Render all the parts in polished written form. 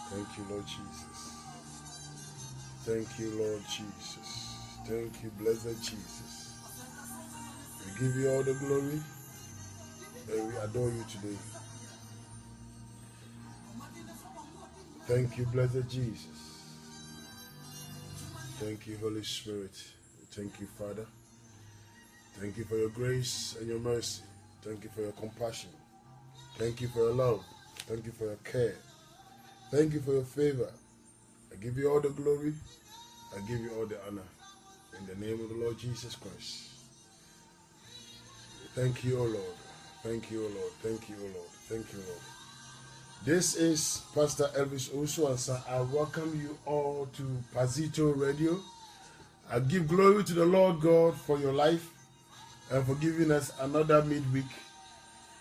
Thank you, Lord Jesus. Thank you, Lord Jesus. Thank you, blessed Jesus. We give you all the glory and we adore you today. Thank you, blessed Jesus. Thank you, Holy Spirit. Thank you, Father. Thank you for your grace and your mercy. Thank you for your compassion. Thank you for your love. Thank you for your care. Thank you for your favor. I give you all the glory. I give you all the honor. In the name of the Lord Jesus Christ. Thank you, O Lord. Thank you, O Lord. Thank you, O Lord. Thank you, Lord. This is Pastor Elvis Owusu-Ansah. I welcome you all to Pazito Radio. I give glory to the Lord God for your life and for giving us another midweek.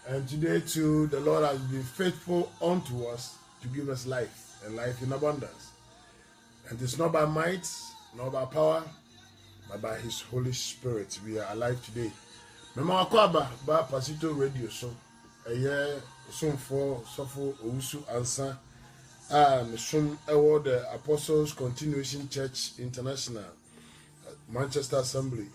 And today too, the Lord has been faithful unto us to give us life and life in abundance. And it's not by might, not by power, but by His Holy Spirit. We are alive today. Mema akwaba ba Pazito Radio so. Eye somfo sofo Owusu-Ansah. Mission award the Apostles Continuation Church International, Manchester Assembly.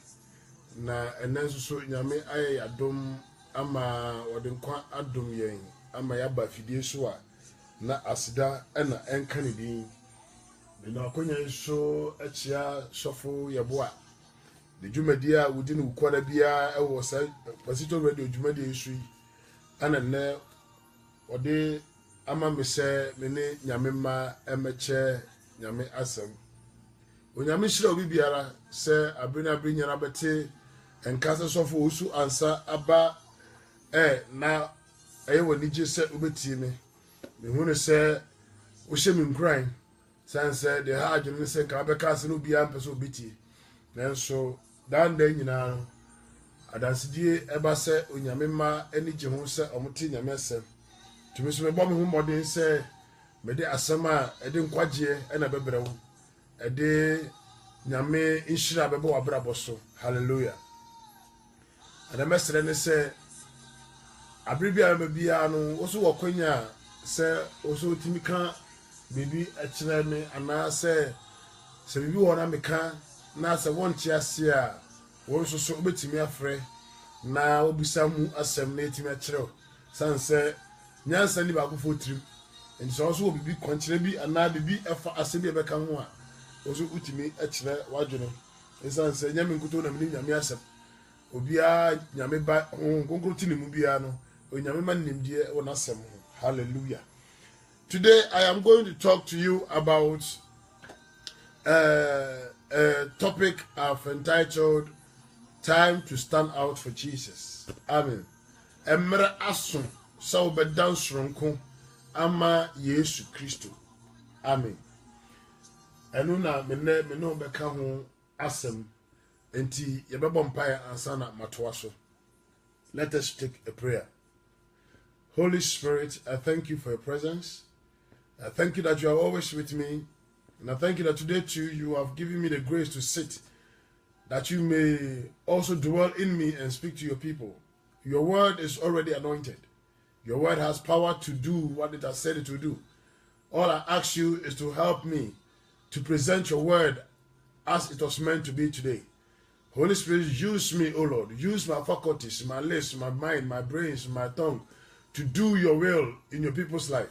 Na enenso so nyame aye adom ama wodenkwa adom yen ama yaba fidie so a na asida na enka ne din. Na akonya so achia sofo yebo a de dwumadi a wudi ne ukwara bia e wo sa Pazito Radio dwumadi esu ana ne ode ama me se me ne nyame ma emeche nyame asem onyame shira obi biara se abena nyara bete enkasa sofo Owusu-Ansah aba na woni je se obetie me hunu se wo hye me nkran san se de ha adwene se ka beka se no bia mpese obetie nanso dan dan nyina adansidie eba se onyame ma ani je ho se omote nyame asem tumi so me bɔ me ho modern se me de asem a ede nkwagie na bebrewo ede nyame inshira bebe wa brabo so. Hallelujah. Adamesere ne se abribia mabia no oso wakwanya se oso timika bibi akire me ana se bibi wona meka na se wonche ase a won so obetimi afre na obisa mu asem na etimi akire sanse nyansa ni ba ko fotrim enti so oso bibi kwankire bi ana bibi efa asem bi ebeka ho a oso utimi akire wadwene sanse nyame nkuto na mini nyame asem obia nyame ba konkro tini mu bia no onyame ma nimdie wona asem. Hallelujah. Today I am going to talk to you about a topic I've entitled Time to Stand Out for Jesus. Amen. Emre asun sa obedan soronko ama Yesu Kristo. Amen. Enu na me no beka ho asem enti yebebo mpae ansana matoa so. Let us take a prayer. Holy Spirit, I thank you for your presence. I thank you that you are always with me. And I thank you that today too you have given me the grace to sit, that you may also dwell in me and speak to your people. Your word is already anointed. Your word has power to do what it has said it will do. All I ask you is to help me to present your word as it was meant to be today. Holy Spirit, use me, O Lord. Use my faculties, my lips, my mind, my brains, my tongue to do your will in your people's life.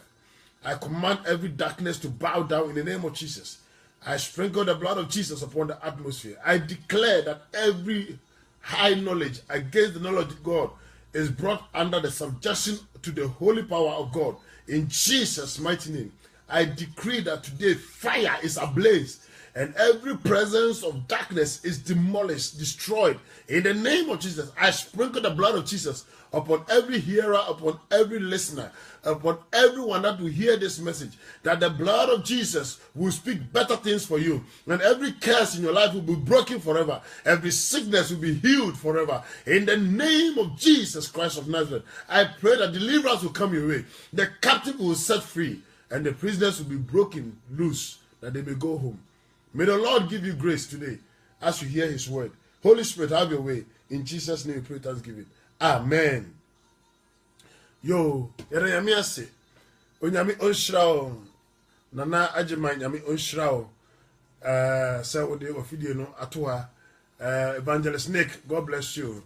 I command every darkness to bow down in the name of Jesus. I sprinkle the blood of Jesus upon the atmosphere. I declare that every high knowledge against the knowledge of God is brought under the subjection to the holy power of God. In Jesus' mighty name, I decree that today fire is ablaze and every presence of darkness is demolished, destroyed. In the name of Jesus, I sprinkle the blood of Jesus upon every hearer, upon every listener, upon everyone that will hear this message, that the blood of Jesus will speak better things for you, and every curse in your life will be broken forever. Every sickness will be healed forever. In the name of Jesus Christ of Nazareth, I pray that deliverance will come your way. The captive will set free, and the prisoners will be broken loose, that they may go home. May the Lord give you grace today as you hear his word. Holy Spirit, have your way. In Jesus' name we pray thanksgiving. Amen. Yo, yere yami ase. Onyami onshra Nana Ajima nyami onshra se ode ofidie no atoa. Evangelist Nick, God bless you.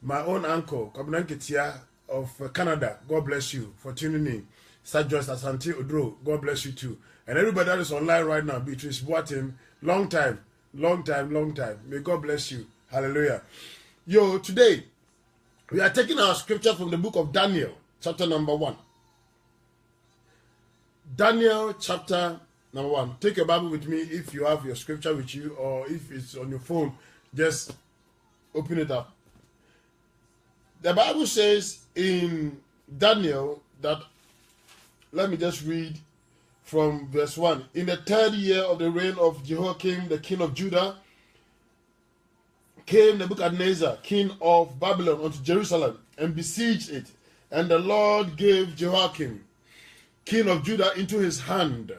My own uncle, Kwabena Nketia of Canada, God bless you for tuning in. Sir Joyce Asante Odro, God bless you too. And everybody that is online right now, Beatrice Boatim, long time. May God bless you. Hallelujah. Yo, today, we are taking our scripture from the book of Daniel, chapter number 1. Daniel, chapter number 1. Take a Bible with me if you have your scripture with you, or if it's on your phone, just open it up. The Bible says in Daniel that, let me just read from verse 1. In the 3rd year of the reign of Jehoiakim, the king of Judah, came Nebuchadnezzar, king of Babylon, unto Jerusalem, and besieged it. And the Lord gave Jehoiakim, king of Judah, into his hand,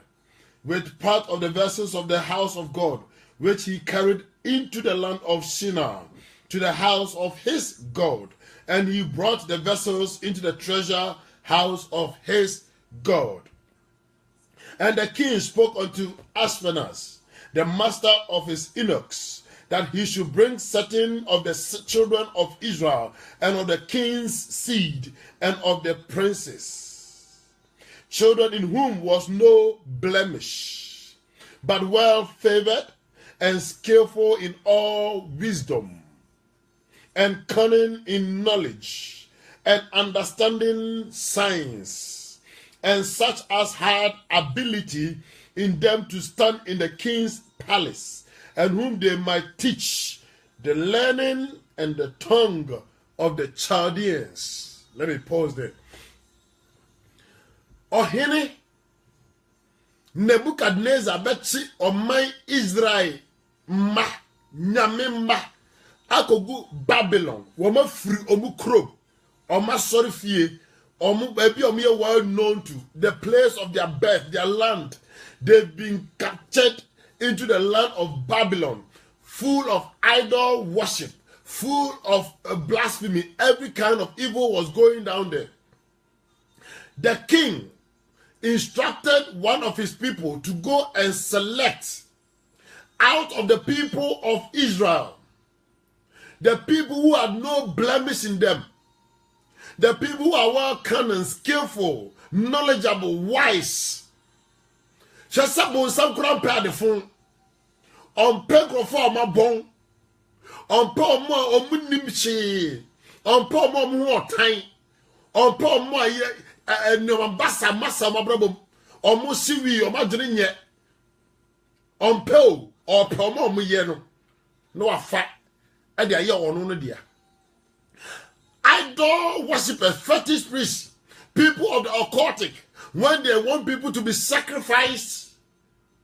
with part of the vessels of the house of God, which he carried into the land of Shinar, to the house of his God. And he brought the vessels into the treasure house of his God. And the king spoke unto Ashpenaz, the master of his eunuchs, that he should bring certain of the children of Israel, and of the king's seed, and of the princes, children in whom was no blemish, but well favored, and skillful in all wisdom, and cunning in knowledge, and understanding science, and such as had ability in them to stand in the king's palace, and whom they might teach the learning and the tongue of the Chaldeans. Let me pause there. Ohene Nebuchadnezzar betsi omai Israel ma nyame ma akogu Babylon woma free omu kro oma sorry fie omu baby omu well known to the place of their birth, their land. They've been captured into the land of Babylon, full of idol worship, full of blasphemy. Every kind of evil was going down there. The king instructed one of his people to go and select out of the people of Israel, the people who had no blemish in them, the people who are well cunning, skillful, knowledgeable, wise. Chasabon some crown pay the phone. On penko for my bon. On poor more or munimchi. On poor more time. On poor more no ambassa massa my brother. Or musiwi or madrin yet. On po or promo muyeno. No a fat. And they are your own dear. Idol worshippers, fetish priests, people of the occultic, when they want people to be sacrificed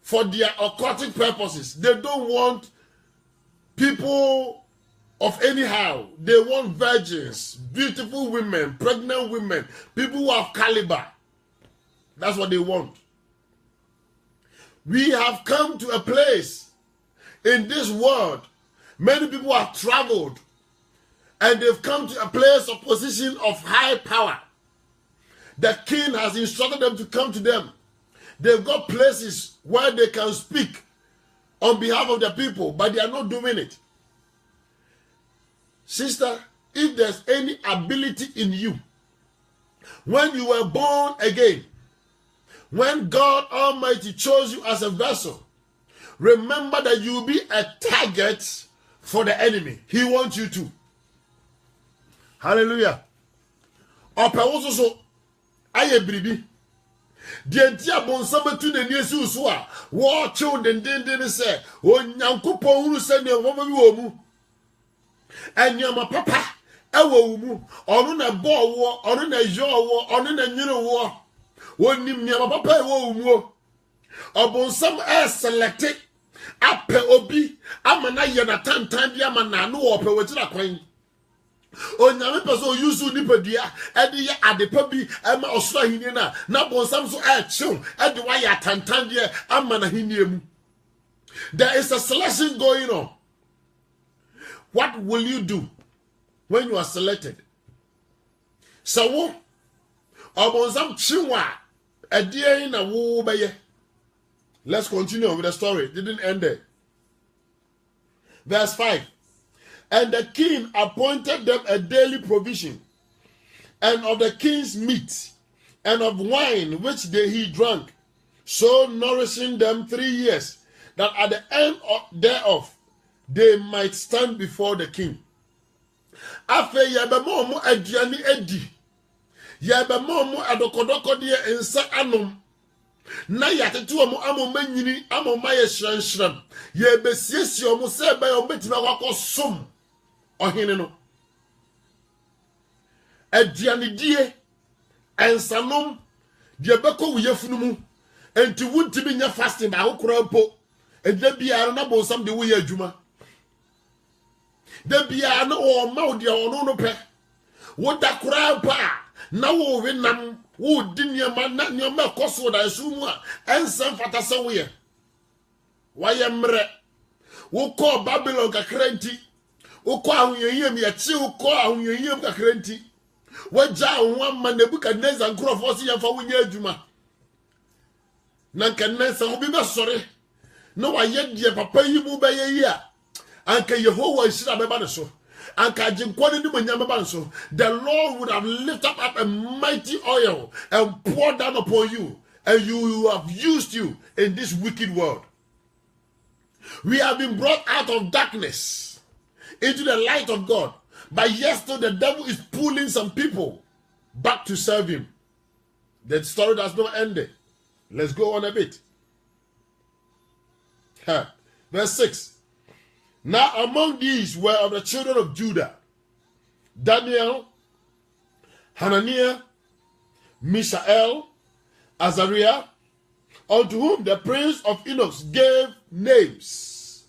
for their occultic purposes, they don't want people of anyhow. They want virgins, beautiful women, pregnant women, people who have caliber. That's what they want. We have come to a place in this world, many people have traveled, and they've come to a place of position of high power. The king has instructed them to come to them. They've got places where they can speak on behalf of the people, but they are not doing it. Sister, if there's any ability in you, when you were born again, when God Almighty chose you as a vessel, remember that you will be a target for the enemy. He wants you to. Hallelujah. Ope wososo aye bribi The dear bonsama to the near Susua, war children didn't say, oh, Yankupo, who send your woman, and Yama Papa, Ewo, on a ball war, on a jaw war, on a new war. One name Yama Papa, wo, or some air selected, Ape Obi, Amana Yanatan Tandiamana, no opera with a queen. Onyame peso yusu nipadua ede ye adepa bi ema osoro ahini na bonsam so achew ede wa ya tantan de ama na hini emu. There is a selection going on. What will you do when you are selected? So wo obonsam chiwa ede na wo beye. Let's continue with the story. It didn't end there. Verse 5. And the king appointed them a daily provision, and of the king's meat, and of wine which he drank, so nourishing them 3 years, that at the end thereof they might stand before the king. Afe yabemo mo aduane edi, yabemo mo adokodoko de ensa anom, na yatetu mo amoma nyini amoma ye hranhran, yebesiesie mo se ba yo betima kwakosom. Ohene no aduane die ensanom de beko wuyefunu mu enti wuntimi nya fasting ba hokora po edda biara na bonsam de wo ye adwuma da biara na o ma wo de ono no pe wo da kora pa na wo wenam wo di niam na niam koso da sumu a ensam fata se wo ye mre wo ko Babylon kakranti ukọ ahụnyehiem ya chi ukọ ahụnyehiem kakra nti waja nwa ma Nebukadneza nkrofo si yamfa wunye adwuma na nkanesa obi be sore na waye die papa yi mu be yi a anka Yehowa nhira beba ne so anka aginkwa ne manyam beba so. The Lord would have lifted up a mighty oil and poured down upon you, and you have used you in this wicked world. We have been brought out of darkness into the light of God. But yet still the devil is pulling some people back to serve him. The story does not end there. Let's go on a bit. Verse 6. Now among these were of the children of Judah, Daniel, Hananiah, Mishael, Azariah, unto whom the prince of Enoch gave names.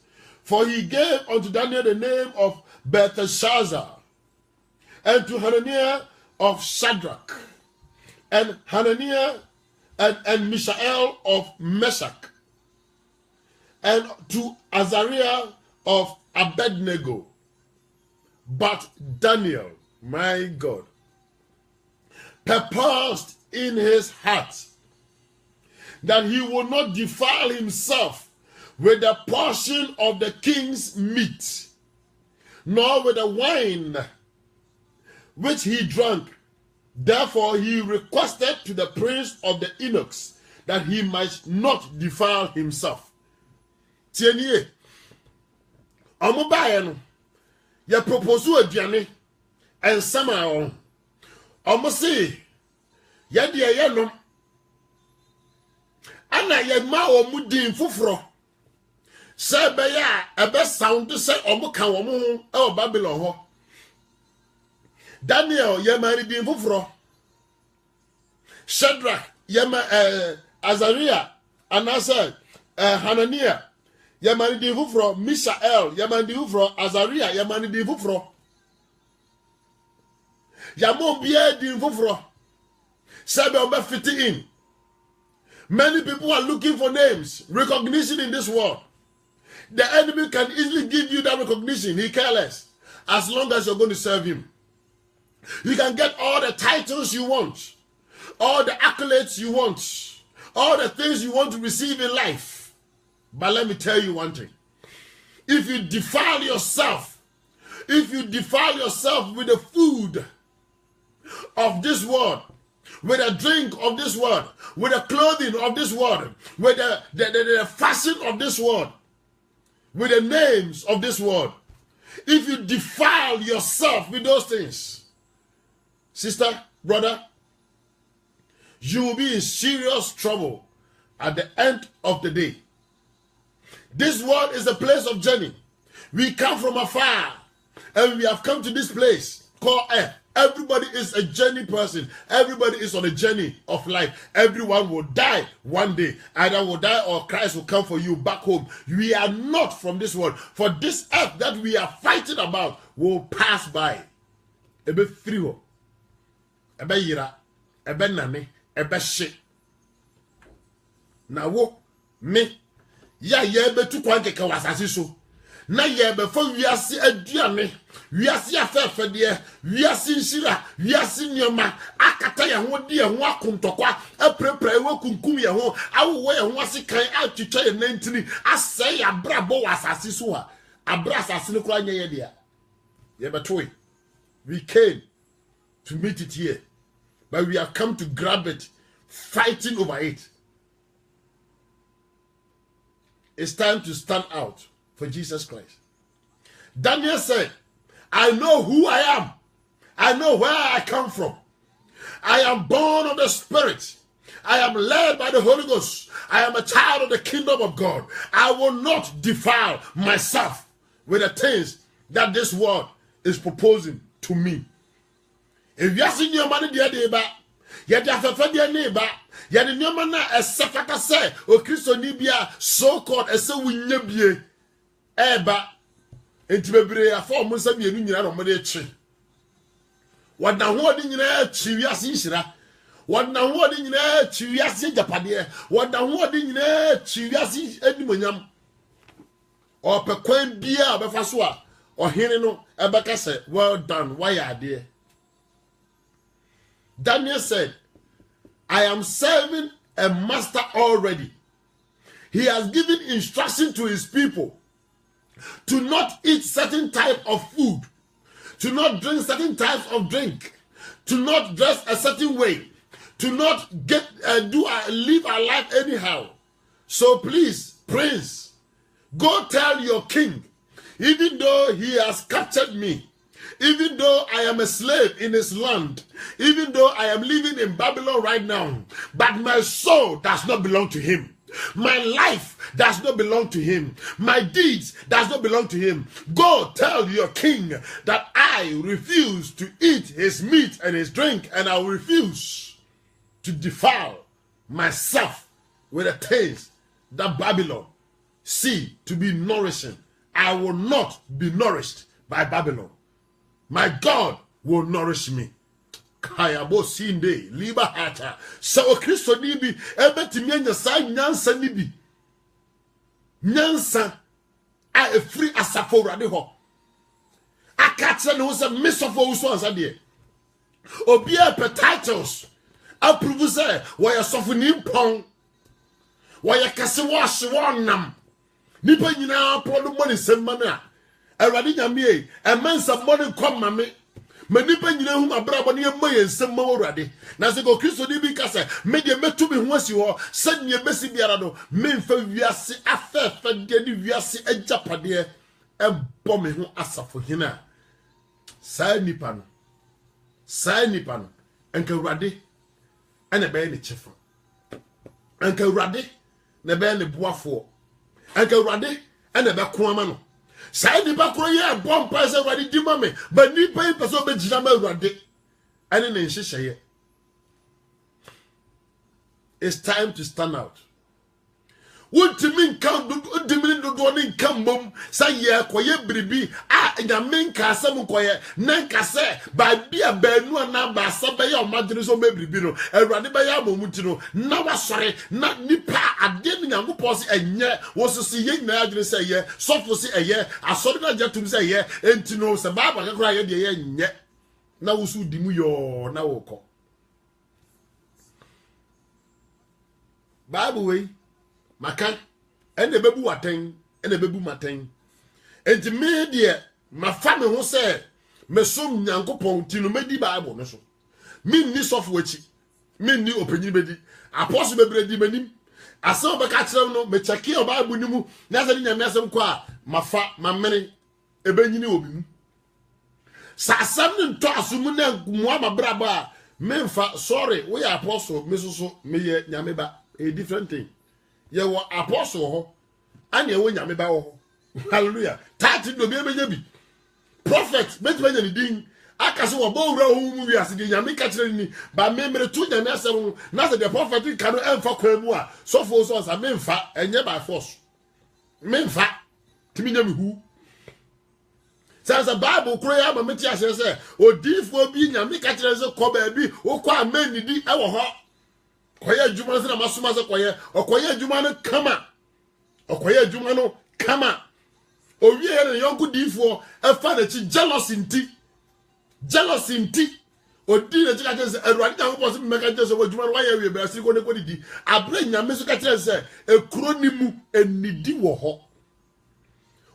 For he gave unto Daniel the name of Belteshazzar, and to Hananiah of Shadrach, and Hananiah and Mishael of Meshach, and to Azariah of Abednego. But Daniel, my God, purposed in his heart that he would not defile himself with the portion of the king's meat, nor with the wine which he drank. Therefore he requested to the prince of the eunuchs that he might not defile himself. Tienye, omubaye no, ye propose aduane ensama on. Omo se, ye de ye no, ana ye ma omu din fufuro. Se be ya ebe sound se omu kan omu e Babylon ho. Daniel yemari din fufuro. Shadrach yema Azariah anasa Hananiah yemari din fufuro. Mishael yemari din fufuro. Azariah yemari din fufuro. Yamo biye din fufuro. Se be obe fit in. Many people are looking for names, recognition in this world. The enemy can easily give you that recognition. He cares less. As long as you're going to serve him. You can get all the titles you want. All the accolades you want. All the things you want to receive in life. But let me tell you one thing. If you defile yourself with the food of this world, with the drink of this world, with the clothing of this world, with the fashion of this world, with the names of this world, if you defile yourself with those things, sister, brother, you will be in serious trouble at the end of the day. This world is a place of journey. We come from afar and we have come to this place called earth. Everybody is a journey person. Everybody is on a journey of life. Everyone will die one day. Either will die or Christ will come for you back home. We are not from this world. For this earth that we are fighting about will pass by. Ebe friwo, ebe yira, ebe nane, ebe she. Na wo, me, ya ebe tu kwa nke wasasi so. Na ebe fo wiase aduane, wiase afefede, wiase nshira, wiase nyoma, akata ye ho de ye ho akontokwa, aprepra ewe kunkum ye ho, awo ye ho asikan atwitwa ye nantini, asɛ ya brabo wasasi so a, abra asase ne kura nye ye dia. Ye betoi. We came to meet it here, but we have come to grab it, fighting over it. It's time to stand out for Jesus Christ. Daniel said, I know who I am. I know where I come from. I am born of the Spirit. I am led by the Holy Ghost. I am a child of the kingdom of God. I will not defile myself with the things that this world is proposing to me. If you are seeing your money, dear neighbor, you have a dear neighbor, you have no man as Safata say, O Christo Nibia, so called as so we nebie, Eba, and to be a form of some union on my tree. What now, what in your Chivias Isra? What now, what in your Chivias Japadia? What now, what in your Chivias Edmonium? Or Pequan Bia Bafaswa? Or Hirino Abaka said, well done, why are there? Daniel said, I am serving a master already. He has given instruction to his people to not eat certain type of food, to not drink certain types of drink, to not dress a certain way, to not live our life anyhow. So please, Prince, go tell your king, even though he has captured me, even though I am a slave in his land, even though I am living in Babylon right now, but my soul does not belong to him. My life does not belong to him. My deeds does not belong to him. Go tell your king that I refuse to eat his meat and his drink, and I will refuse to defile myself with the things that Babylon see to be nourishing. I will not be nourished by Babylon. My God will nourish me. Kayabo sinde liba hata. So Christo nibi ebeti mienya sa nyansa nibi. Nyansa a free asafo rade ho. Akatse ne ho se misofo uso ansa de. Obi a pe titles. Approve say wo ya sofo ni mpon. Wo ya kase wo ahye wo nam. Nipa nyina podo money semma na. Awurade nyame emensa money kom mame. Manipa nyina hu abrabo ne yema yensem ma Awurade. Na se go Kristo ni bi ka se me de metu me ho asi ho sanye besi biara no memfa wiase afefa de ni wiase agapade ebo me ho asafo hina. Sa nipa no enka Awurade ene be ne chefo. Enka Awurade ne be ne boafo. Enka Awurade ene be ko ama no. Say the back ye bomb pass already dimame, but ni pay person be jama rade. And in sheye. It's time to stand out. What to mean count the minute do one come mum, say ye koye bribi, yamin kasam koye, nanka se, by be a benu and number, sabay or madris or mebribino, and radibaya mumutino, now sorry, not nipa, I didn't know posse a year, was to see young Niagara say ye, soft for say a year, I saw the jet say ye, and to know Sababa cry a year yet. Now so dimu yo now call. Bible way. Maka ene bebu waten ene bebu maten enti me de ma fa me ho se me som Nyankopon ti no medi Bible no so me ni sofo achi me ni opanyi bedi apostle bebre di manim asem be ka kire no me cheki o Bible ni mu na se nyame asem ko a ma fa ma mene ebenyini obi mu sa asem ni nto aso mu na mo ama braba Memfa, sorry, we are apostle, Mrs. Me Yameba, a different thing. You were apostle, and you win Yameba. Hallelujah. Tati no be prophet, met when you ding. Akaso wa bo wura hu wi ase de nyame ka kire ni ba memre tu nyame asem na se the prophet kan emfa kwamu a so fo so sa memfa enye by force memfa timi nyame hu says the Bible prayer ma meti ase se odifo bi nyame ka kire se ko ba bi wo kwa amani di e wo ho koye adwuma se na masoma se koye adwuma no kama okoye adwuma no kama owie ne yonku difo e fa na chi jealousy nti odi na chika tese erwani ta ho me ka tese wadwuma no waya wie be asiri ko ne ko didi abre nyame so ka tese ekuro ni mu enidi wo ho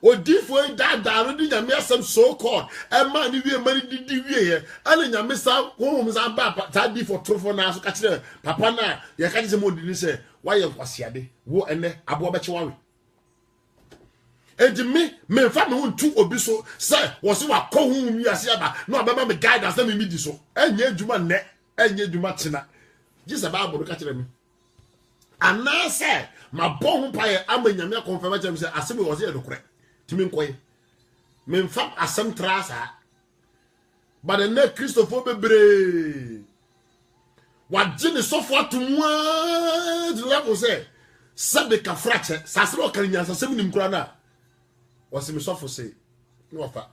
odi fo da no di nyame asem so called e ma ni wie mari didi wie ye ana nyame sa wo sa ba ta di for trofo na so ka tese papa na ye ka tese mo di ni se waya kwasiade wo ene abo be chewawe enti me fa me huntu obi so say wo se wa ko hu mi ase aba na obema me guidance na me di so enye adwuma ne enye adwuma tena Jesus Bible ka kire me ana say ma bo hu paye amanyame confirm kire me say asem wo se edokore timi nkoye me fa asem trasa but the next Christopher bebre wa jini sofo atumwa the level say sabe ka frache sasero okanya sasem nim kura na was me suffer say no offer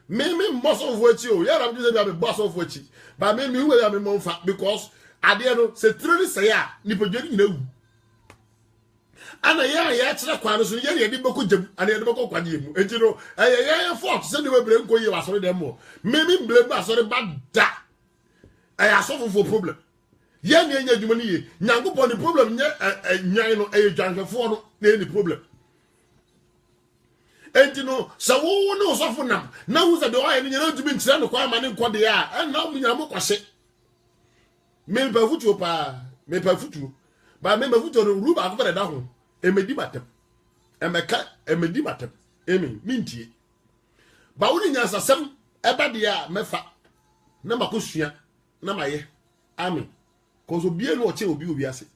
me boss of what you yeah I'm just be boss of what you but me who am me monfa because ade no se treni say a nipa dwani na wu ana ya kire kwan so ye de beko jam ana ye de beko kwade mu enti no ye fault se de we bre nko ye wasore dem mo me blame asore ba da solve for problem ye nya adwuma ni ye nyankopon the problem nya nyan no dwanhwefo no na any problem. And you know, so who knows of now? Now who's the way and you know to be trying to call man in Quadia, and now we are more say. Member Futu pa, member Futu, but member Futu Ruba over the down, a medimatum, and my cat, a medimatum, Amy, minty. Bowling as a some, Abadia, Mefa, Namakusia, Namaye, Ami, cause of being what you will be as it.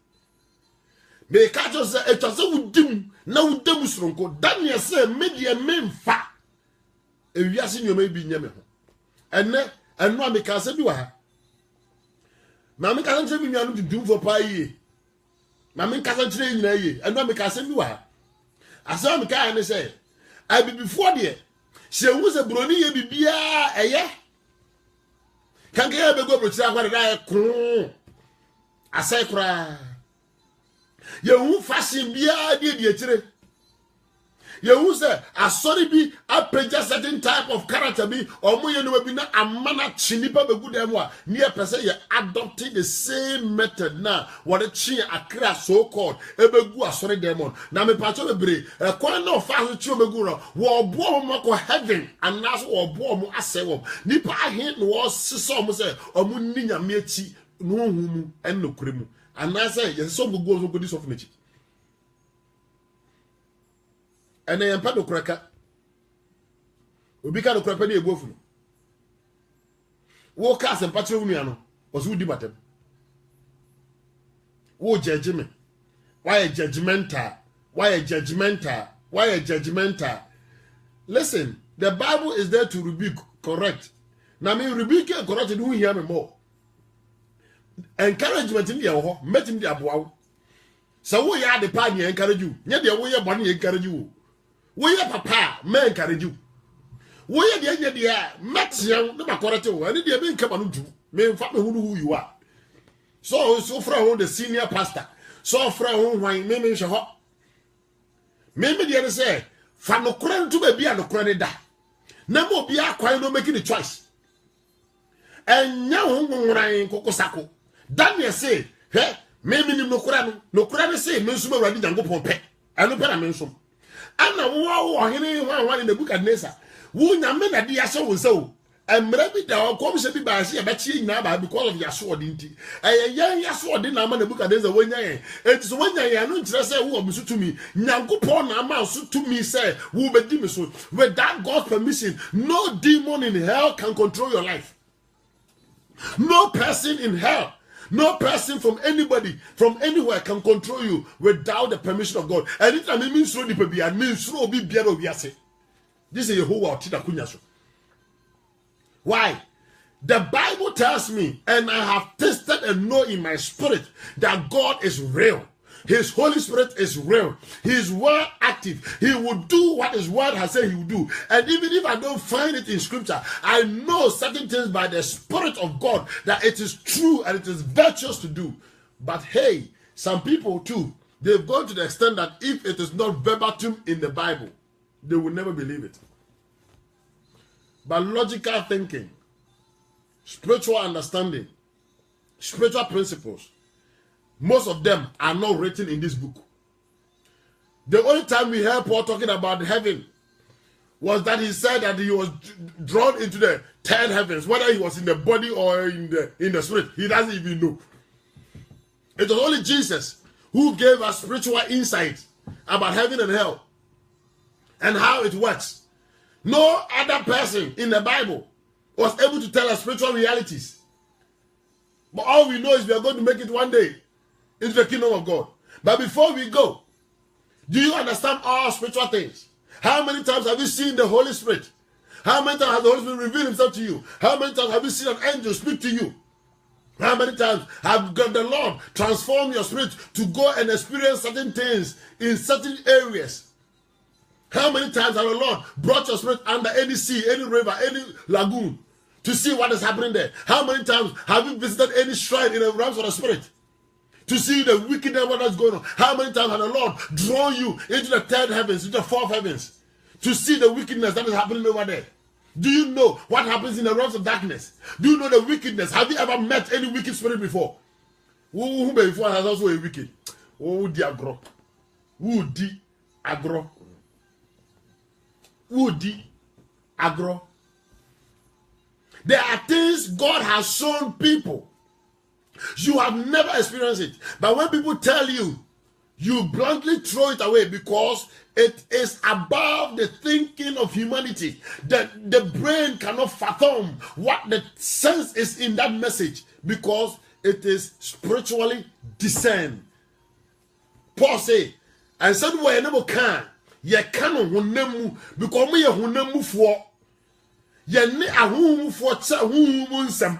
Be catch us a tazo dim, now demonstronco, Daniel say, media memfa. If you are seeing you may be near me. And no, because I do her. Mammy can't tell me to do for pie. Mammy can't train ye, and no, because I do her. I saw me kind say, I be before dear. She was a brony, be beer, a yeah. Can't get a go to what I I say, cry. You who fashion be a dear. You who say, I sorry be a prejudice certain type of character be, or more you know, be not a manner chinipa be good and what near per se you adopting the same method now. What a chin a class so called a begua sorry demon. Now me patch of a bray, a corner of fast chumagura, war born heaven, and that's or born as say, Nipa hint was some say, or munina mechi, no humu, and no crimu. And I say, yes, so good goes over this of nature. And I am part of cracker. We become a cracker near Gofu. Walk us and Patroniano was who debated. Wo judgment. Why a judgmental? Why a judgmental? Why a judgmental? Listen, the Bible is there to rebuke, correct. Now, me rebuke and correct, who hear me more. Encouragement in the ho met him the aboa. So we are the party encourage you. Yet the way money encourage you. We are papa, may encourage you. We are the end of the air, met young, no macorato, and the men come on to me, who you are. So from the senior pastor, so from wine, maybe shall maybe the other say, Fano crown to be a credit that. No more be a quite no making a choice. And now, Ryan Cocosako. Daniel say, hey, maybe no crano say, Mensuma Radi Dango Pompe, and no Penamensum. And now, wow, one in the book of Nessa. Would a man at the Asso was so. And maybe the comes to be by a batching now because of your sword, didn't he? A young sword didn't have a book of the one year. It's one year, I don't say, who was to me. Now go upon a mouse to me, say, who be demon. Without God's permission, no demon in hell can control your life. No person in hell, no person from anybody, from anywhere can control you without the permission of God. And it means so deep, it means so be better. This is Yehovah. Why? The Bible tells me, and I have tasted and know in my spirit that God is real. His Holy Spirit is real. He is well active. He will do what His word has said He will do. And even if I don't find it in Scripture, I know certain things by the Spirit of God that it is true and it is virtuous to do. But hey, some people too, they've gone to the extent that if it is not verbatim in the Bible, they will never believe it. But logical thinking, spiritual understanding, spiritual principles, most of them are not written in this book. The only time we heard Paul talking about heaven was that he said that he was drawn into the third heavens, whether he was in the body or in the spirit. He doesn't even know. It was only Jesus who gave us spiritual insight about heaven and hell and how it works. No other person in the Bible was able to tell us spiritual realities. But all we know is we are going to make it one day into the kingdom of God. But before we go, do you understand all spiritual things? How many times have you seen the Holy Spirit? How many times has the Holy Spirit revealed Himself to you? How many times have you seen an angel speak to you? How many times have God the Lord transformed your spirit to go and experience certain things in certain areas? How many times has the Lord brought your spirit under any sea, any river, any lagoon to see what is happening there? How many times have you visited any shrine in the realms of the spirit to see the wickedness, what is going on? How many times has the Lord drawn you into the third heavens, into the fourth heavens, to see the wickedness that is happening over there? Do you know what happens in the realms of darkness? Do you know the wickedness? Have you ever met any wicked spirit before? Who before has also a wicked? Oh, the agro. Who the agro? Who the agro? There are things God has shown people. You have never experienced it. But when people tell you, you bluntly throw it away because it is above the thinking of humanity. The brain cannot fathom what the sense is in that message because it is spiritually discerned. Paul said, and said, "We never can. Ye cannot hunemu because we hunemu for ye ne ahunmu for cha hunmu nsam.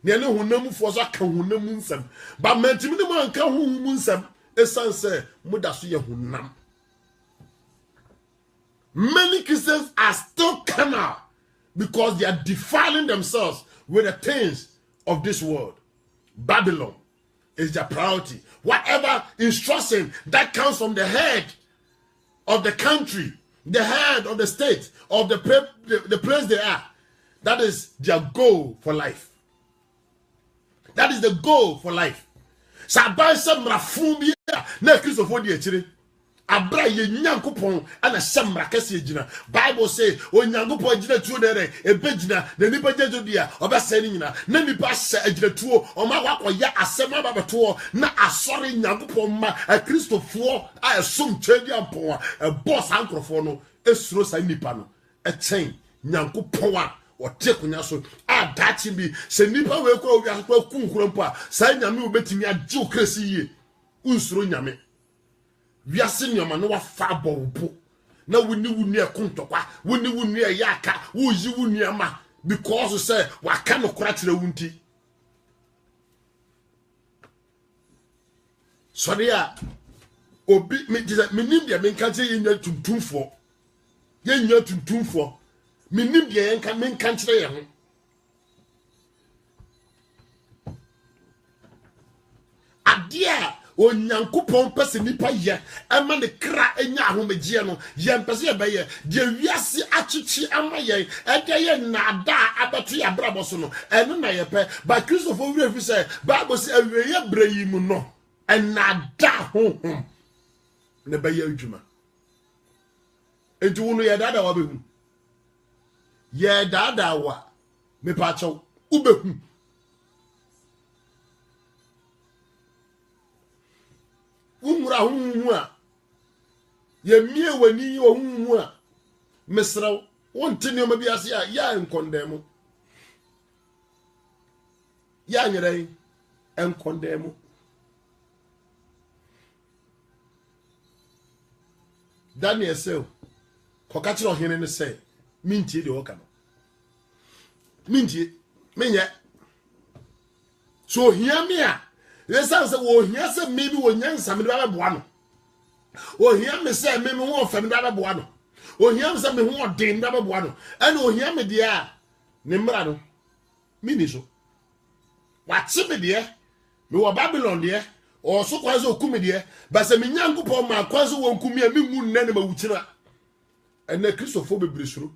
Ne ne hunemu for so aka hunemu nsam. But mentimi ne man ka hunmu nsam esan say muda so ye hunam." Many Christians are still carnal because they are defiling themselves with the things of this world. Babylon is their priority. Whatever instruction that comes from the head of the country, the head of the state, of the place they are, that is their goal for life. That is the goal for life. Sabai se mrafumbi na Christopher di echire. Abra ye nyankopon ana semra kase gina. Bible say o nyankopon gina tuo dere ebe gina na nipa jejo dia obese ni nyina na nipa se agina tuo o ma kwakoya asema babeto na asori nyankopon ma Christopher a esum twedi ampon a boss ankrofo no esuro sa nipa no e chen nyankopon a o tekunya so a dachi bi se nipa we kura obi akwa kunkura mpo a sa nyame obetimi agye okrasi yie unsuro nyame. We are senior man, no fabo. Now we knew near Kuntokwa, we knew near Yaka, who you near ma, because you say, what kind of crack the wunty? So there, obi me dia men kan say yen tuntum for. Yen nya tuntum for. Minim dia yen kan men kan kire yen. Adia Onyankopon pese nipa ye ema ne kra enya ahomegye no ye mpese ye beye de wiase achichi ama ye ede ye nada abeto ya brabo so no eno na ye pe ba Christopher we fi say Bible say awie ye brayim no enada honhom ne beye adwuma enti wo no ye dada wa behu ye dada wa me pa chaw ubehu umura humu a ye mie wani humu a mesra wonte ne ma biase a ya nkondemu ya nyere en condemn Daniel say koka kire ohene ne say mintie de woka no mintie menye so hia me a yesa say wo hia say me bi wo nyansa me ba boa no o hia me say me ho ofam ba boa no o hia me say me ho odin ba boa no ene o hia me de a ne mra no mini so wachi me de me wo Babylon de o so kwaze okumi de ba say me nyankopon ma kwaze wo nkumi a me ngu nne ne ma wuchira ene Christopher bebresuro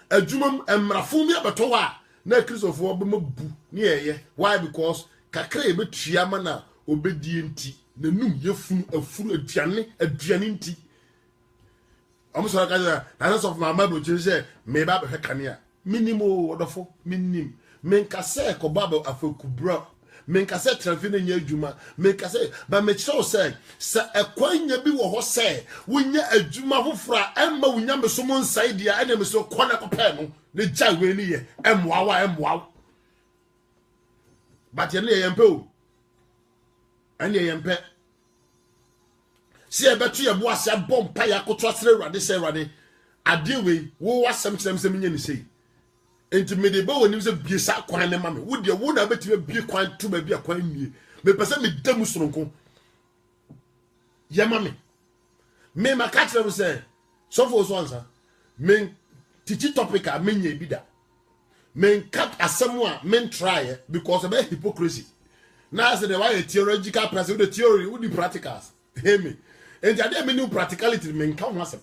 adwumam emrafo mi abeto wa na Christopher obemabu ne yeye why because kakra e betua ma na obedie nti na num yefunu afuru aduane nti amusora kaza na sense of mama bro say me ba be kanea minimo wodofo minim menkase ko baba afakubra menkase transfer na nya adwuma menkase ba me kire o say sa ekwanya bi wo ho say wonya adwuma fofora emma wonya mesomo nsai dia ene meso kona kopa no ne gya we ni ye emwa but ye ne yempe o ane yempe si ebetu ye bo ase bompa ya koto asere Awurade say Awurade ade we wo wasem kyerem nya ni sei enti me de ba woni se biesa kwan ne ma me wo de wo na beti bie kwan to ba bia kwan nie me pese me damu soronko yama me maka kyerem say so for so ansa me titi topic a me nya bi da me cut asem a me try because of hypocrisy na say the why theological person the theory with the practicals hear me and there me new practicality me nka ho asem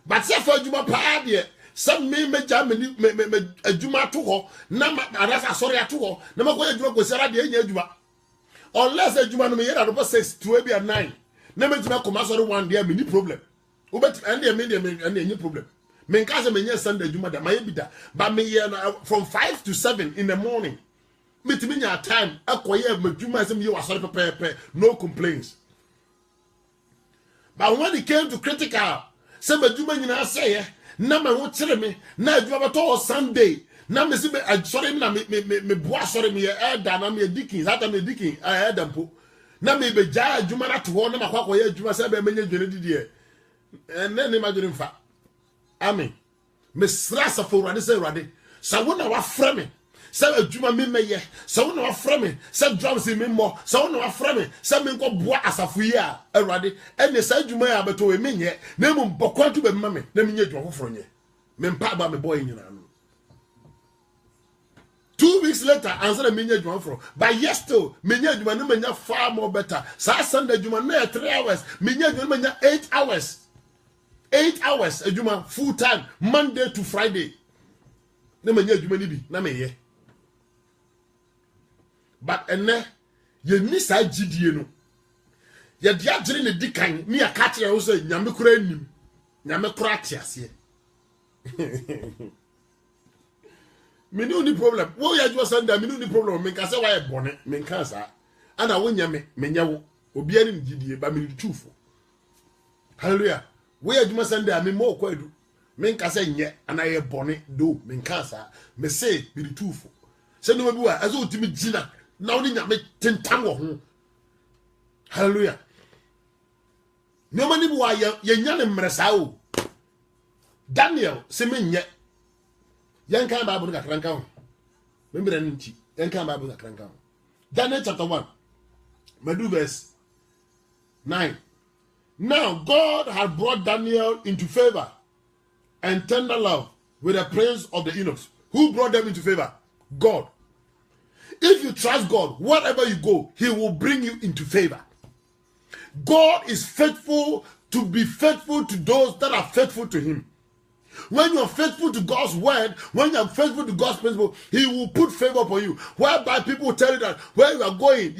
but say for adwuma pa de some me jam me adwuma to ho na arasa sorry ato ho na makoy adwuma ko sera de nya adwuma unless adwuma no me yera do 6 to be 9 na me adwuma ko sorry one day me ni problem ubet and me any problem me nka say me nya Sunday adwuma da my bi da but me from 5 to 7 in the morning me timi nya time akoye adwuma say me you sorry pepe no complaints. But when it came to critical say adwuma nyina say na me ho kire me na adwuma to Sunday na me si sorry na me boa sorry me elder na me dikin that me dikin elder mpo na me be ja adwuma na to ho na makwakoye adwuma say be menya dwene didi ene ne ma dwene mfa amen me stress for Awurade say Awurade sa wo na wa fra me say adwuma me meye sa wo na wa fra me say drums me mo sa wo na wa fra me say me nko boa asafo yi a Awurade ene sa adwuma ya beto we menye na mu bokwantu be mma me na menye adwuma foforo nye me mpa ba me boy nyina no 2 weeks later answer the menye adwuma foforo but yes still menye adwuma no menya far more better sa Sunday adwuma na 3 hours menye adwuma menya 8 hours 8 hours adwuma full time Monday to Friday na menye adwuma ni bi na meye but enne ye ni sa gidie no ye dia agire ne dikan me akate ye wo say nyame kura anim nyame kura atiase me no ni problem wo ya jo Sunday me no ni problem me ka say why bone me kan sa ana wo nyame me nya wo obi ani gidie ba me tufo hallelujah wo ya jo Sunday me mo kwadu me ka say nye ana ye bone do me kan sa me say me tufo se no bi wa azo utimi gina na woni nyame tentam wo ho hallelujah no mani bu wa ye nya ne mresa o Daniel se menye yan kan Bible ka kranka ho me mbere nti yan kan Bible ka kranka ho Daniel chapter 1 madu verse 9. Now God had brought Daniel into favor and tender love with the prince of the eunuchs. Who brought them into favor? God. If you trust God, wherever you go, he will bring you into favor. God is faithful to be faithful to those that are faithful to him. When you're faithful to God's word, when you're faithful to God's principle, he will put favor upon you. Whereby people will tell you that where you are going,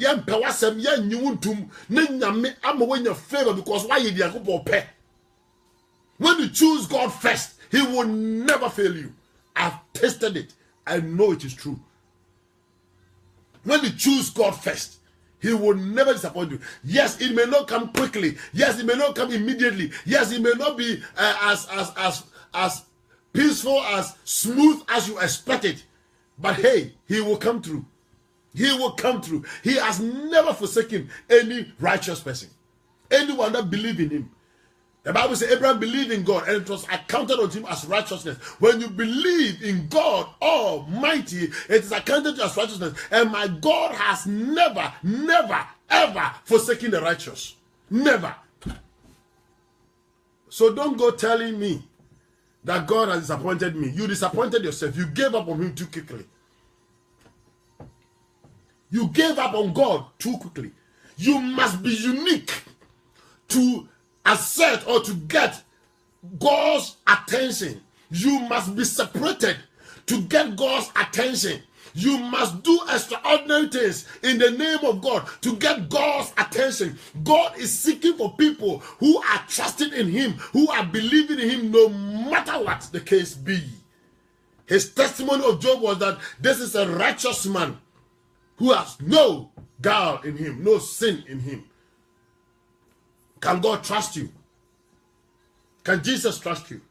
when you're favor because why you pay. When you choose God first, he will never fail you. I've tested it. I know it is true. When you choose God first, he will never disappoint you. Yes, it may not come quickly. Yes, it may not come immediately. Yes, it may not be as peaceful, as smooth as you expect it. But hey, he will come through. He will come through. He has never forsaken any righteous person. Anyone that believes in him. The Bible says Abraham believed in God and it was accounted unto him as righteousness. When you believe in God Almighty, it is accounted as righteousness. And my God has never, never, ever forsaken the righteous. Never. So don't go telling me that God has disappointed me. You disappointed yourself. You gave up on him too quickly. You gave up on God too quickly. You must be unique to assert or to get God's attention. You must be separated to get God's attention. You must do extraordinary things in the name of God to get God's attention. God is seeking for people who are trusting in him, who are believing in him no matter what the case be. His testimony of Job was that this is a righteous man who has no guile in him, no sin in him. Can God trust you? Can Jesus trust you?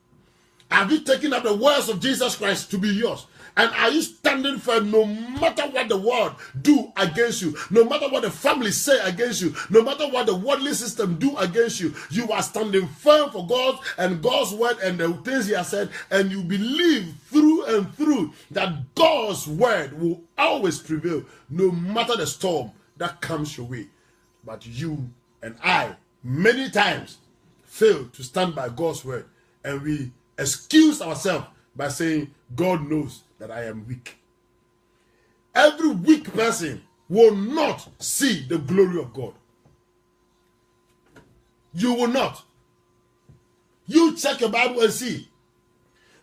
Have you taken up the words of Jesus Christ to be yours? And are you standing firm no matter what the world do against you? No matter what the family say against you? No matter what the worldly system do against you? You are standing firm for God and God's word and the things he has said. And you believe through and through that God's word will always prevail no matter the storm that comes your way. But you and I many times fail to stand by God's word. And we excuse ourselves by saying, God knows that I am weak. Every weak person will not see the glory of God. You will not. You check your Bible and see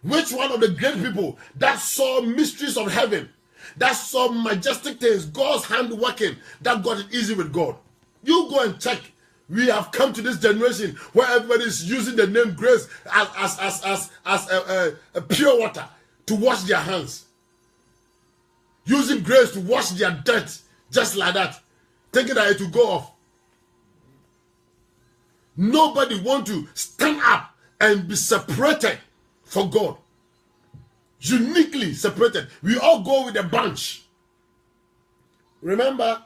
which one of the great people that saw mysteries of heaven, that saw majestic things, God's hand working, that got it easy with God. You go and check. We have come to this generation where everybody is using the name grace as a pure water to wash their hands. Using grace to wash their dirt just like that. Thinking that it will go off. Nobody wants to stand up and be separated for God. Uniquely separated. We all go with a bunch. Remember,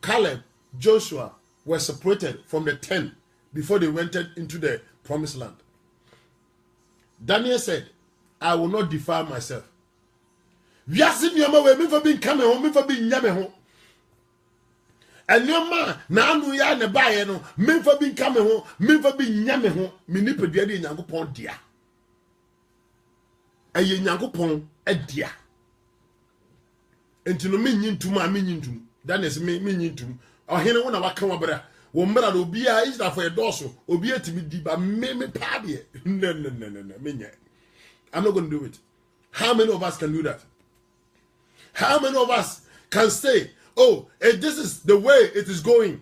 Caleb, Joshua were separated from the 10 before they went into the promised land. Daniel said, I will not defile myself. We are seeing your way, me for being coming home, me for being yame home. And your man, now no ya ne buy no, me for being coming home, me for being yame home, me nipa dia de Nyankopon dia. Eye Nyankopon e dia. Enti no me nyintum a me nyintum. Daniel say me nyintum. Ohene wona waka wabra wo mbra do bia is that for a doso obi atimi di ba me pa de no me I'm not going to do it. How many of us can do that? How many of us can say, oh, this is the way it is going?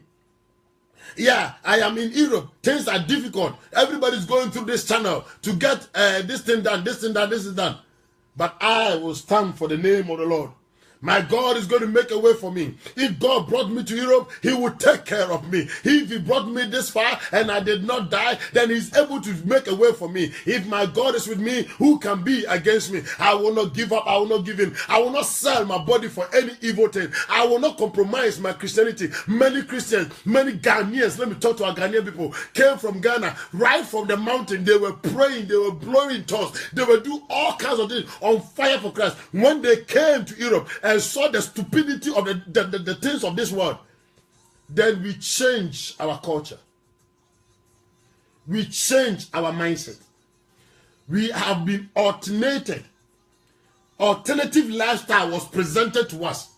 Yeah, I am in Europe. Things are difficult. Everybody's going through this channel to get this thing done, this thing done, this is done. But I will stand for the name of the Lord. My God is going to make a way for me. If God brought me to Europe, he will take care of me. If he brought me this far and I did not die, then he's able to make a way for me. If my God is with me, who can be against me? I will not give up. I will not give in. I will not sell my body for any evil thing. I will not compromise my Christianity. Many Christians, many Ghanaians, let me talk to our Ghanaian people, came from Ghana, right from the mountain. They were praying, they were blowing tongues, they were doing all kinds of things on fire for Christ. When they came to Europe and saw the stupidity of the things of this world, then we change our culture. We change our mindset. We have been alternated. Alternative lifestyle was presented to us.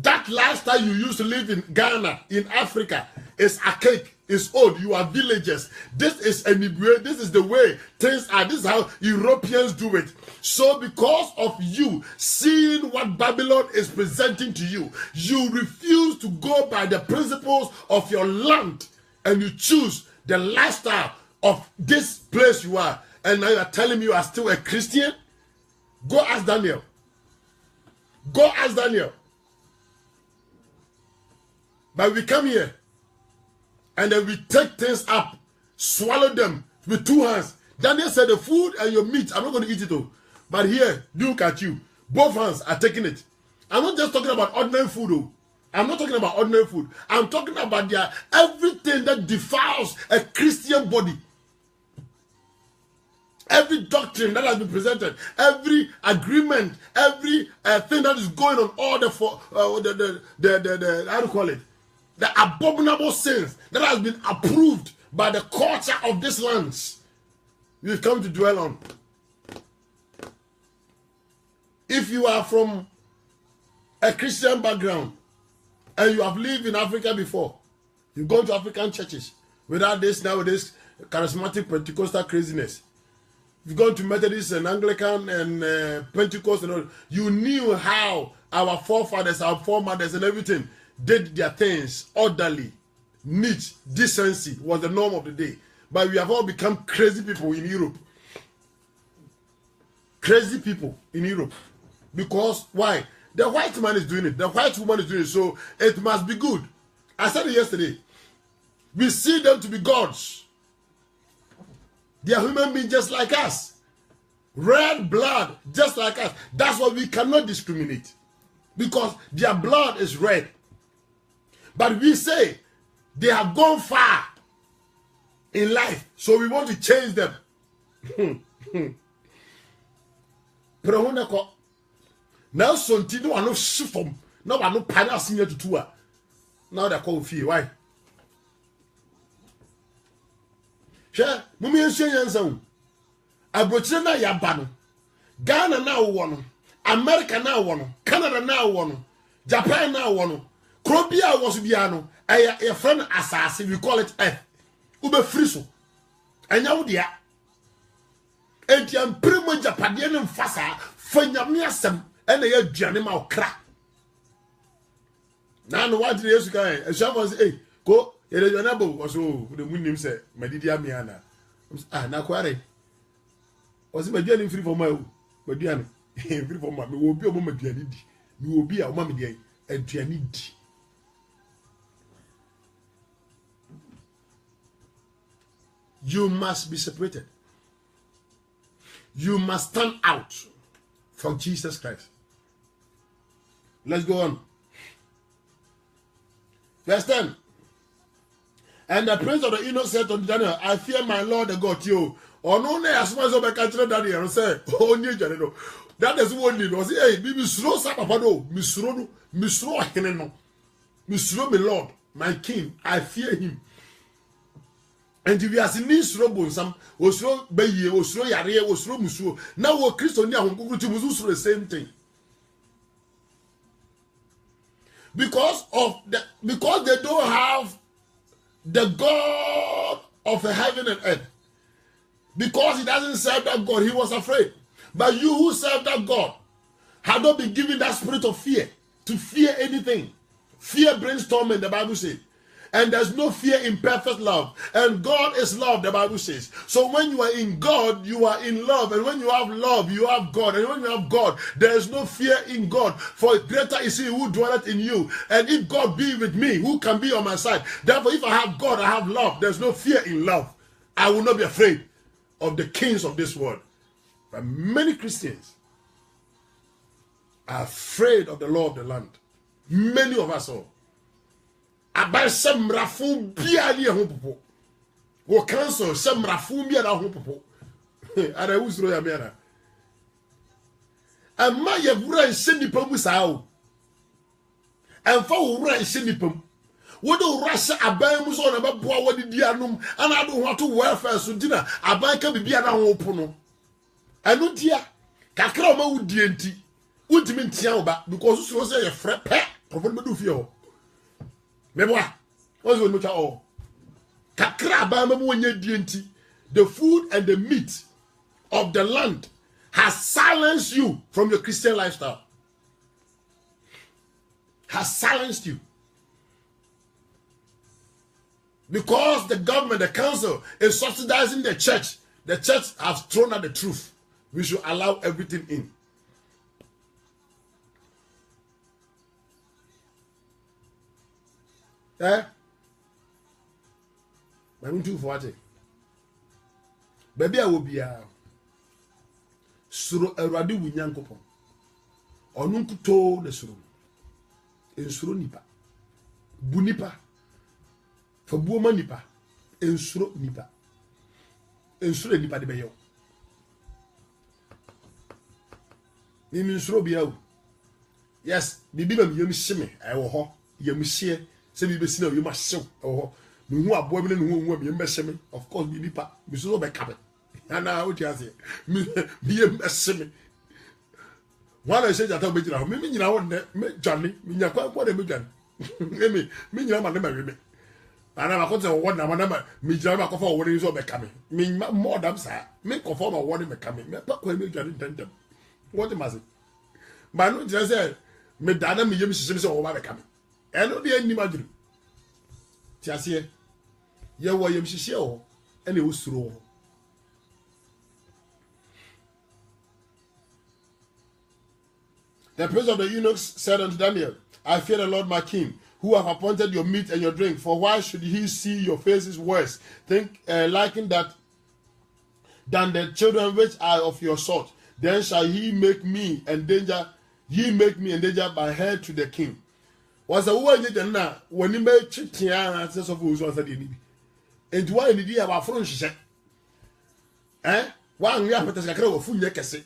That lifestyle you used to live in Ghana, in Africa, is archaic. It's old. You are villagers. This is Enibue. This is the way things are. This is how Europeans do it. So because of you seeing what Babylon is presenting to you, you refuse to go by the principles of your land and you choose the lifestyle of this place you are. And now you are telling me you are still a Christian? Go ask Daniel. Go ask Daniel. But we come here and then we take things up, swallow them with two hands. Daniel said the food and your meat, I'm not going to eat it all. But here, look at you. Both hands are taking it. I'm not just talking about ordinary food, though. I'm not talking about ordinary food. I'm talking about everything that defiles a Christian body. Every doctrine that has been presented, every agreement, every thing that is going on, all the how do you call it? The abominable sins that has been approved by the culture of these lands, we've come to dwell on. If you are from a Christian background and you have lived in Africa before, you've gone to African churches without this nowadays charismatic Pentecostal craziness. You've gone to Methodist and Anglican and Pentecost and all. You knew how our forefathers, our foremothers and everything did their things orderly, neat, decency was the norm of the day. But we have all become crazy people in Europe. Crazy people in Europe. Because why? The white man is doing it. The white woman is doing it. So it must be good. I said it yesterday. We see them to be gods. They are human beings just like us. Red blood just like us. That's why we cannot discriminate. Because their blood is red. But we say they have gone far in life. So we want to change them. Now Sontino are no shifum. Now I no panel senior to tour. Now they're called fee. Why? Sure, Mummy and Shanyan. Abrochina Yabano. Ghana now one. America now one. Canada now one. Japan now one. Colombia was Biano. A friend assassin, we call it Earth. Ube friso. And now dear. And the primo Japanian and Fassa, Fanyamiasam, and a Janima crack. Now, what did you say? A shaman say, go. It is your number was so the moon said, my dear Miana. Ah, now quarry. Was it my dear free for my dear? Free for my will be a woman, dear. You will be a mammy, dear, and dear need. You must be separated. You must stand out from Jesus Christ. Let's go on. Verse 10. And the prince of the eunuchs said to Daniel, I fear my Lord the God, you. Or no, as much as I can tell Daniel and say, oh, Daniel. That is what he was. Hey, be slow, Sapapado, Misro, Heneno, Misro, my Lord, my king, I fear him. And if you are seeing this robo, some Osro Baye, Osro Yare, Osro Musu, now we're Christian, now we're to Musu the same thing. Because they don't have the God of heaven and earth. Because he doesn't serve that God, he was afraid. But you who serve that God have not been given that spirit of fear, to fear anything. Fear brings torment, the Bible says. And there's no fear in perfect love. And God is love, the Bible says. So when you are in God, you are in love. And when you have love, you have God. And when you have God, there is no fear in God. For greater is he who dwelleth in you. And if God be with me, who can be on my side? Therefore, if I have God, I have love. There's no fear in love. I will not be afraid of the kings of this world. But many Christians are afraid of the law of the land. Many of us all. About some rafu bia ni ho popo. Wo cancel some rafu bia na ho popo. Ara usro ya mera. Amma ye wura nse nipa mu saa o. Emfa wo wura nse nipa mu. Wo de wura se aban mu so na ba boa wodi di anum ana do ho ato welfare so dina aban ka bibia na ho po no. Anu dia kakra o ma wudi enti. Wudimi ntia wo ba because so say ye frɛ pɛ. Prophet medu fie ho. Meboa, what's the matter? Oh, kakra ba me wonye dienti. The food and the meat of the land has silenced you from your Christian lifestyle. Has silenced you. Because the government, the council is subsidizing the church. The church has thrown out the truth. We should allow everything in. I'm too for it. Baby, I will be a Suro Eradi Winyankopon. onunkuto na suro ensuro nipa bu nipa fa buoma nipa ensuro nipa de beyo ni nsuro bia o yes bibi ba yem hye ewo ho yem hye se bibi si na yem ahyew ewo ho me hu abo bi na hu yem be hye of course bibi pa me so be kabe ana o ti ase me yem hye wala se jata be jira me nyina won ne me dwane me nya kwa de me dwane me nyina ma ne ma we ana ma ko te wo na ma na ma me jira ma ko fa wo ni so be kabe me more dam sa me ko fa ma wo ni me kabe me pa ko me dwane tandem what the matter? But no, just say, me dana me yemi shishim so over become. Eno de ani madru. Ti ase ye wo yem shishie ho ene wo suro ho. The prince of the eunuchs said unto Daniel, I fear the Lord my king, who have appointed your meat and your drink. For why should he see your faces worse? Think liking that than the children which are of your sort. Then shall he make me endanger my head to the king. Was a woman na when he made chitia says of who's was the and why did he have a front she eh? One we appetite a crow of funya kese.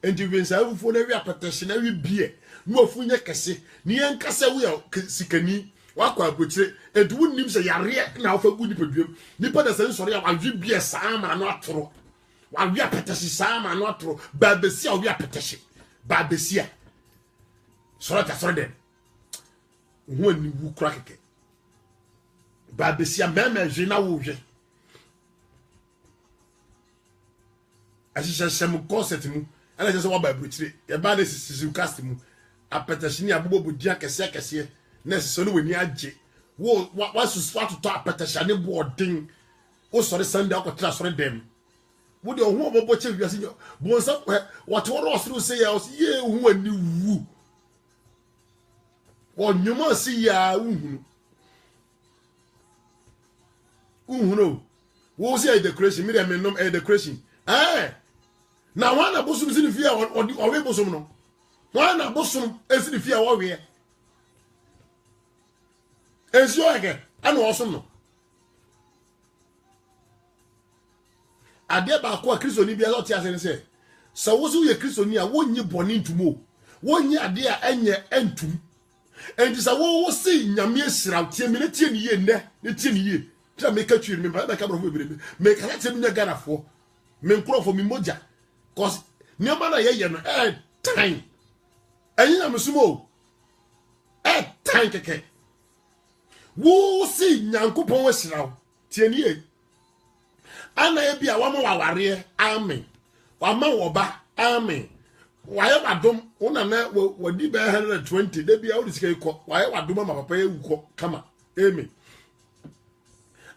And you will say for every appetition every beer. No funya kese. Nian kasa we are sikani. Wakwa butche and wouldn't him say yare now for good people. Nipa the sense sorry I will be a sam and not throw. Wa wi apetesi sama no atro babesia wi apetesi babesia sorata sorode wo ni wu kura keke babesia meme jina wo hwe ashisha shem concept mu ana je so wa babutire e ba na sisi cast mu apetesi ni abobo dia kese na sisi no wani age wo wa susu atoto apetesi ne boarding wo sori sunday akotra sori dem wo de ho obobo che wiase nyo bo nsa what osru say ya ye hu ani wu wo nyuma si ya uhunu wo say decoration me dem nom decoration na wana bosum si ni fia o we bosum no wana bosum esi ni fia wo we esi o ege ana osum no ade ba ko Kristo ni bia loti ase ne se so wo so ye Kristo ni a wonyi boni ntumo wonyi ade a enye entum enti sa wo si nyame asira tie me ne tie ni ye ne tie ni ye tira me ka twiri me ba ka bro bebrebe me ka tie me garafo me nkrofo me moja cause ni ma na ye no time enyi na mesumo time keke wo si nyankopon asira tie ni ye ana ebia wama waware amen wama woba amen waye wadom una na wadi be 120 de bia wodi sika iko waye wadom ma papa ewuko kama amen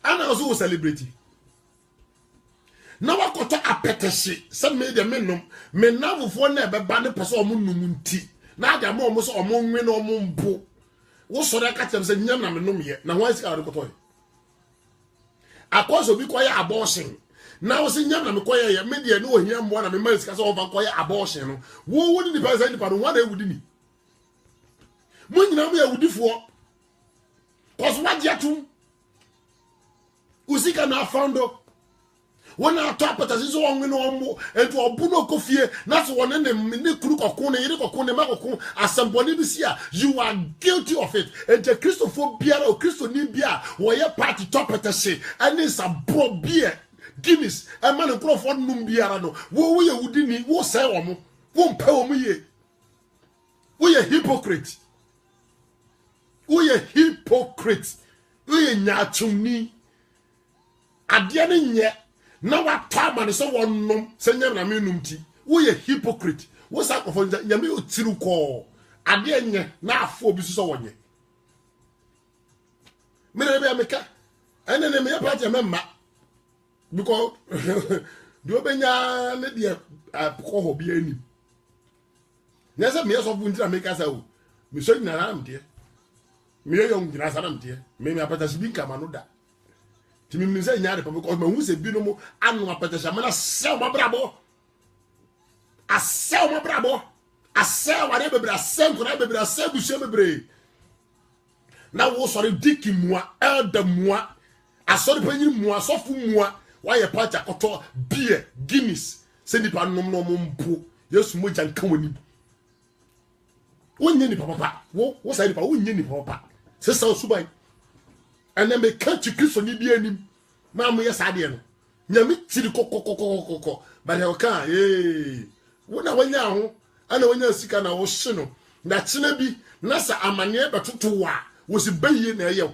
ana also celebrate na wakoto apetese se me de menom me navufo na ebeba ne pese omunum nti na ada ma omo so omo nwe na omo mbo wo so da ka tem se nyam na menom ye na ho sika wode koto akoso bi koye abortion na wo se nyam na me koye ye me de no ohia mbo na me ma sika so over koye abortion no wo wodi ni person ni pa no wa na ewudi ni mo nyina mo ewudifo cause what yatum usika na foundo wona top patasi so onwe no ombo entu obuno kofie na so wona ne kuru kokon ne yire kokon ne makokon asamboni bi sia you are guilty of it and the Christophobia or Christo ni bia wo ye party top patasi ani sa bro bia Guinness e man Crawford num biara no wo ye wudi ni wo say wo mo wo mpa wo mo ye wo ye hypocrite wo ye nyachumni ade ne nye na wa tama ne so wonnom se nyam na menum ti wo ye hypocrite wo sa kofo nyame otiru ko ade enye na afo obi so wonye me na be ameka ene ne me party memma because do obenya ne de ko ho bi ani na se me so bu ntira make asa o me so nyina na mde me yo nyina sa na mde me apata si bi nkama no da timi mi se nyaade pa because mahu se bi no mo anu apata sha mana sew mabrabo asew mabrabo asɛ wade bebre asɛ nkora bebre asɛ busua bebre na wo sɔre diki mua elder mua asɔre panyin mua sɔfo mua wayɛ party akɔtɔ beer Guinness sɛ nipa nom no mpo yesu mo gyan ka wani wonye nipa papa wo sa nipa wonye nipa papa sɛ sa suban ɛna me ka Kristo ni bi anim ma mo yɛ sade no nyame tiri kokokokokoko ba de oka wona wanya ho ana wanya sika na wo hye no na kyena bi na sa amane betoto wa wo si baye na ɛyɛ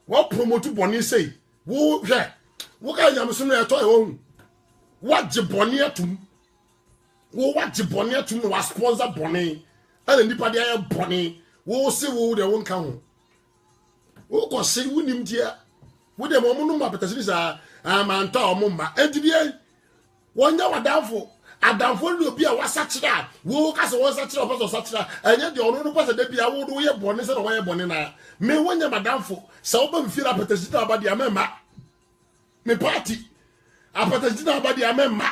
wo promote bɔne sei wo hwɛ wo ka nyame so no ɛtɔ ɛ wo wagye bɔne atum wo wagye bɔne atum no wa sponsor bɔne ana nipa de ayɛ bɔne wo se wo de wo nka ho wo ko se wonim dia wo de mo no ma petasi sa amanta o mo ma entibie wonya wadafo adamfo ni obi a wasachira wo ka se wo sachira o so sachira enye de ono no pasa da bia wo do ye bɔne se na wo ye bɔne na me wonya madamfo sa wo ba mfira petasi na ba de amema me party apetasi na ba de amema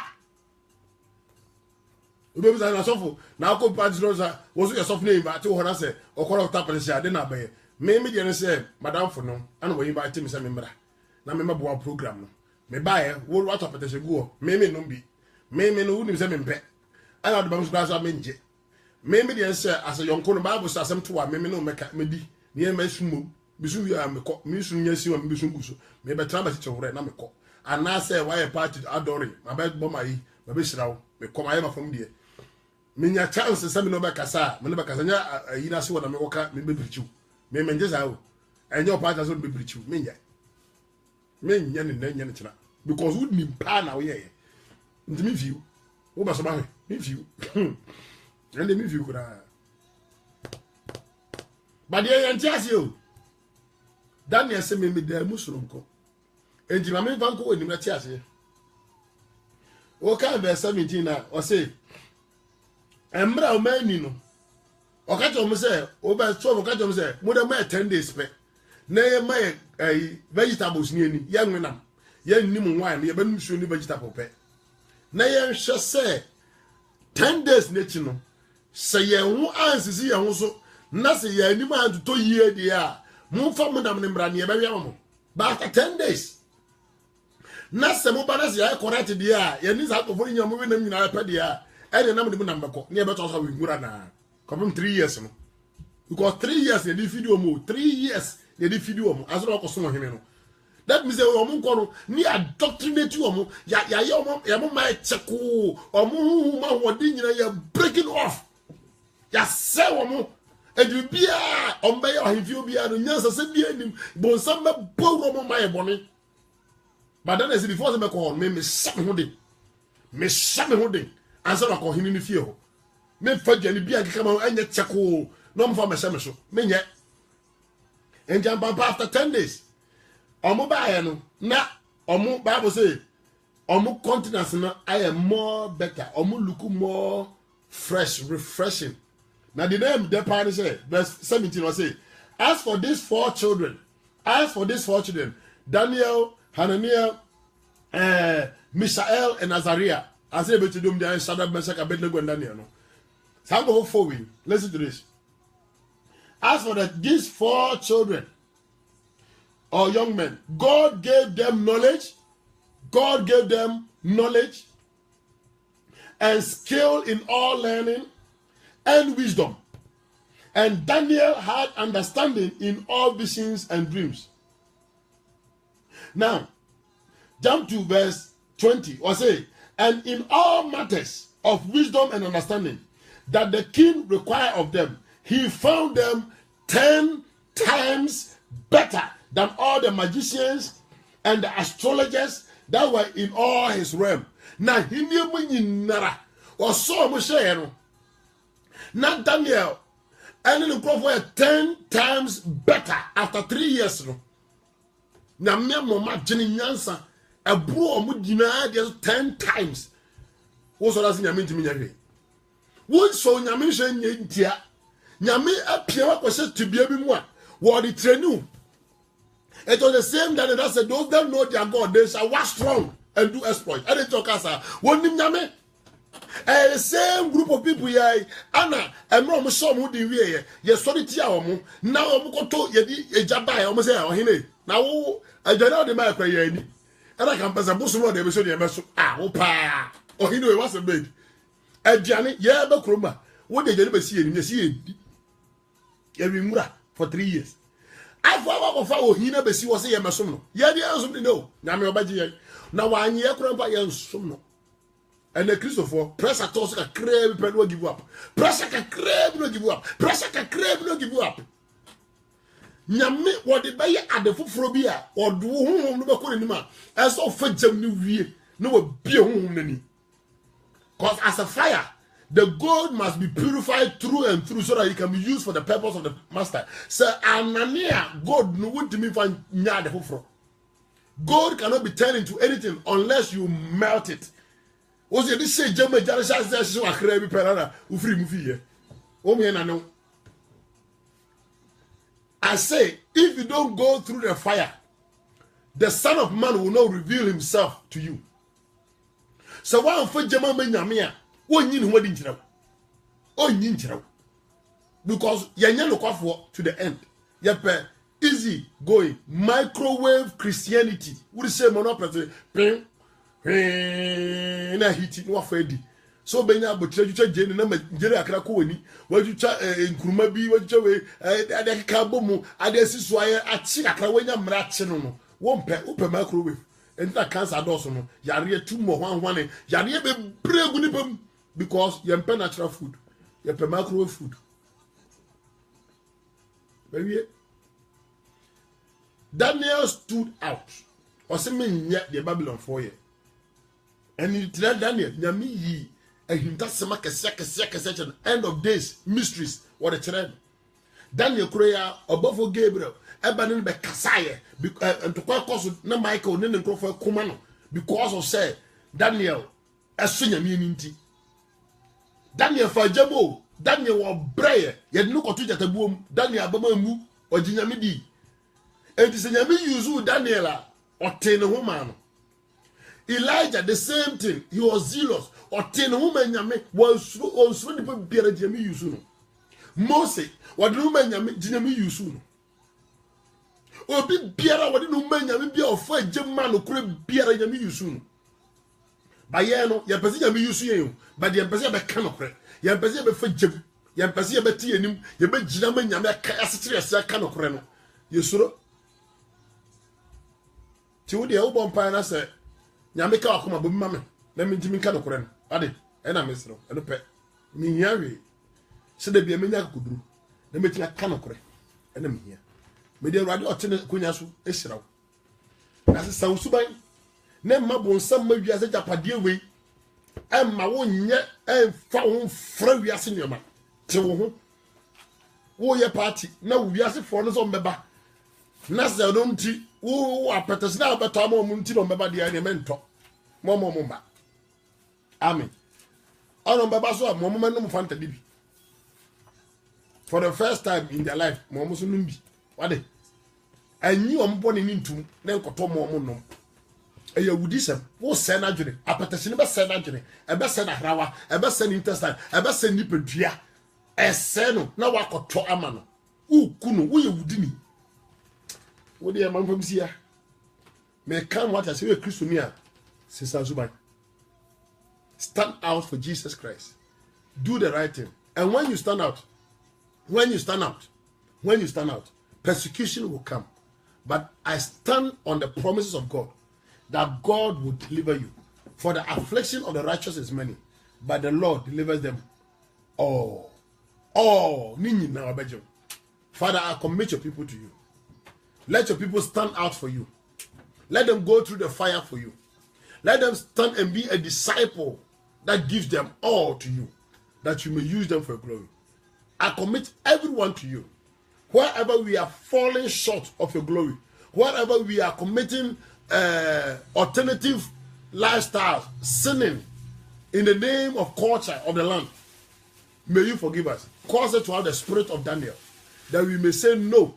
obi bisa na sofo na akọ party no sa wo so ye sofo na invite wo na se okoro ta petasi ade na ba ye me de ne se madamfo no ana wo invite me se me mra na me maboa program no me bae wo what petasi go me no bi me no woni se me mpe ana do ba so class me nje me de se as yonko no bible say asem to wa me no meka me di ne ma sumo bisu wi am ko me su nya si wa me bisu nguso me be tra ba ti chewre na me ko ana say why party adore ma ba bo mai ma be shirawo me ko ma ye ma fam de me nya chance se me no be kasa me no be kasa nya yi na se wa na me ko ka me be brichu me nje za o enyo party so be brichu me nya ne china because we ni pa na we ye ndi me view wo ba so ba me view and me view kura ba de yan ti ase o Daniel se me da musulunko enji ma me banko we ni na ti ase o ka verse 17 na o say emra o mani no o ka to mo say o ba so o ka to mo say mo da ma 10 days pe na ye ma vegetables ni ani ye nwena ye nnim wine ye banum so ni vegetable pe na ye hwe say 10 days na chi no say ye hu ansisi ye hu so na say ye anim an to yie de a mo fa mo dam ne mra ne ye ba wi mo ba after 10 days na say mo ba na say ye correct de a ye ni sa to fo nyam we na nyina pe de a e de na mo de mo nam beko ne ye be to so we ngura na come 3 years no because 3 years ye di video mo 3 years ye di video mo aso ko so mo heme no that means o mo nko no ni adoctrinate o mo ya ye o mo ma cheko o mo ma hodi nyina ya breaking off ya se o mo edu bia o mbe ya hifio bia no nyansa se bia nim bon sam me boro mo ma ye bone but then as before me call me sam ho de ansa na ko hini ni fie ho me fa gani bia keka ma anya cheko no mo fa me sam so me nye and jump after 10 days omo ba no na omo Bible say omo continents na I am more better omo look more fresh refreshing. Now the name the party say verse 17 was say as for these four children Daniel, Hananiah, Mishael and Azariah as able to do them Shadrach, Meshach, Abednego and Daniel no some go forward. Listen to this. As for these four children or young men, God gave them knowledge and skill in all learning and wisdom. And Daniel had understanding in all visions and dreams. Now, jump to verse 20. Or say, and in all matters of wisdom and understanding that the king required of them, he found them 10 times better than all the magicians and the astrologers that were in all his realm. Now, he knew nara or saw Moshe. Now, Daniel, and the crop were 10 times better after 3 years. Now, me mama Jenny Nyansa, a bro mudina 10 times. What's all that mean to me? What so Yamisha Yentia? Nyame appear was said to be a bit more. What it training? It was the same that said, those that know their God, they shall walk strong and do exploit. And they talk as a one Nyame. The same group of people here, Anna, and Mom saw who the way, yes, sorry, Tiamo. Now I'm going to a Jabai, almost say, oh, he now I don't know the micro, and I can pass a bosom of the episode. Opa, oh, he knew it was a big. And Johnny, yeah, but Kruma, what did you never see in the sea? For 3 years. I thought he never see was a Masono. Yeah, the answer no. Nami now 1 year, Krumpa, and and the Christopher, press a toss a crab, but no give up. Press a crab, no give up. Press a crab, no give up. Nyame, what the bay at the phobia, or do home no Bakunima, as of Fajam New Year, no be home. Because as a fire, the gold must be purified through and through so that it can be used for the purpose of the master. So, Anania, God no want to me find the fufro. Gold cannot be turned into anything unless you melt it. Was it this say German Jarishas there? So I crave Perana, who free movie. Oh, me and I know. I say, if you don't go through the fire, the Son of Man will not reveal himself to you. So, one for German Yamia, one yin wedding channel. Oh, yin channel. Because Yanyan look to the end. Yep, easy going. Microwave Christianity. Would say monopoly? Ping. Na hiti no afadi so benya botre jucha jeni na Nigeria akra ko wani wajucha nkuruma bi wajucha we ade ka bomu ade asiso aye achi akra wanya mra achi no wo mpe microwave enta cancer dose no yare tumo hwanhwane yare be bregu ni pam because yempe natural food yempe microwave food baby. Daniel stood out or say me the Babylon 4 years. And you tell Daniel, Yami ye, and him that second end of days, mysteries, what a trend. Daniel Korea, above Gabriel, Ebanin be Kasaye, and to cause no Michael, Nin Crawford Kumano, because of say, Daniel, as soon as you Daniel Fajamo, Daniel or Breyer, yet no cottage at the boom, Daniel Abamu, or Jinamidi. And it's a Yami Yuzu Daniela, or Tena woman. Elijah, the same thing. He was zealous. Or 10 women was on people beer Jimmy Yusuno. Moses, what woman Jimmy Yusuno. Or be beer, what no man Yami be of 5 German who could beer Jimmy Yusuno. Bayano, Yapazia be Yusu, but the Empazia be canopre. Yapazia be for Jim, Yapazia be tea and him, you bet Jinaman Yamaka as a canocreno. Yusuro. To the old bonfire, said. Nyameka akoma bo mame na me ntimi ka dokore no ade e na mesro e no pe me hia we se da bia menya koduru na me tina ka dokore e na me hia me de awade otene konya so e hirawo na se sawo suban na mabo nsam ma wiase japade we e ma wo nye e fa wo fra wiase nyoma te wo ye party na wiase fo no so mbeba na se no nti wo apetesi na beto am nti no mbeba dia ne mento momo mumba amen ono mbeba so momo menum fanta dibi for the first time in their life momo so numbi wade anyi ombo ne ntum na nkoto momo no eya wudisem wo se na dwene apetesi ne be se na dwene e be se na hrawa e be se ni intestine e be se ni pedua ese no na wakoto ama no ukunu wo ye wudini what the man from Sia? May come what I say, a Christian, Sister Zubai. Stand out for Jesus Christ. Do the right thing. And when you stand out, persecution will come. But I stand on the promises of God that God will deliver you. For the affliction of the righteous is many, but the Lord delivers them all. Father, I commit your people to you. Let your people stand out for you. Let them go through the fire for you. Let them stand and be a disciple that gives them all to you, that you may use them for glory. I commit everyone to you. Wherever we are falling short of your glory, wherever we are committing alternative lifestyles, sinning in the name of culture of the land, may you forgive us. Cause us to have the spirit of Daniel, that we may say no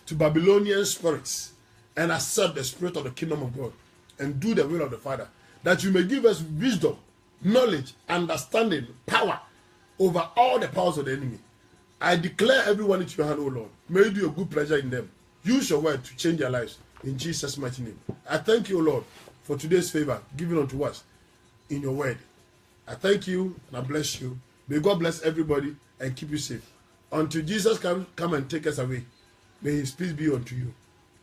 to Babylonian spirits and accept the spirit of the kingdom of God and do the will of the Father, that you may give us wisdom knowledge, understanding, power over all the powers of the enemy. I declare everyone into your hand, O Lord. May you do your good pleasure in them. Use your word to change their lives. In Jesus' mighty name. I thank you, O Lord, for today's favor given unto us in your word. I thank you and I bless you. May God bless everybody and keep you safe. Until Jesus come and take us away, may his peace be unto you.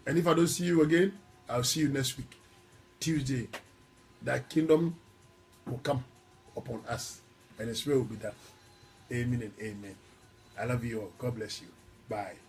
And if I don't see you again, I'll see you next week, Tuesday. Thy kingdom will come upon us and his will will be done. Amen and amen. I love you all. God bless you. Bye.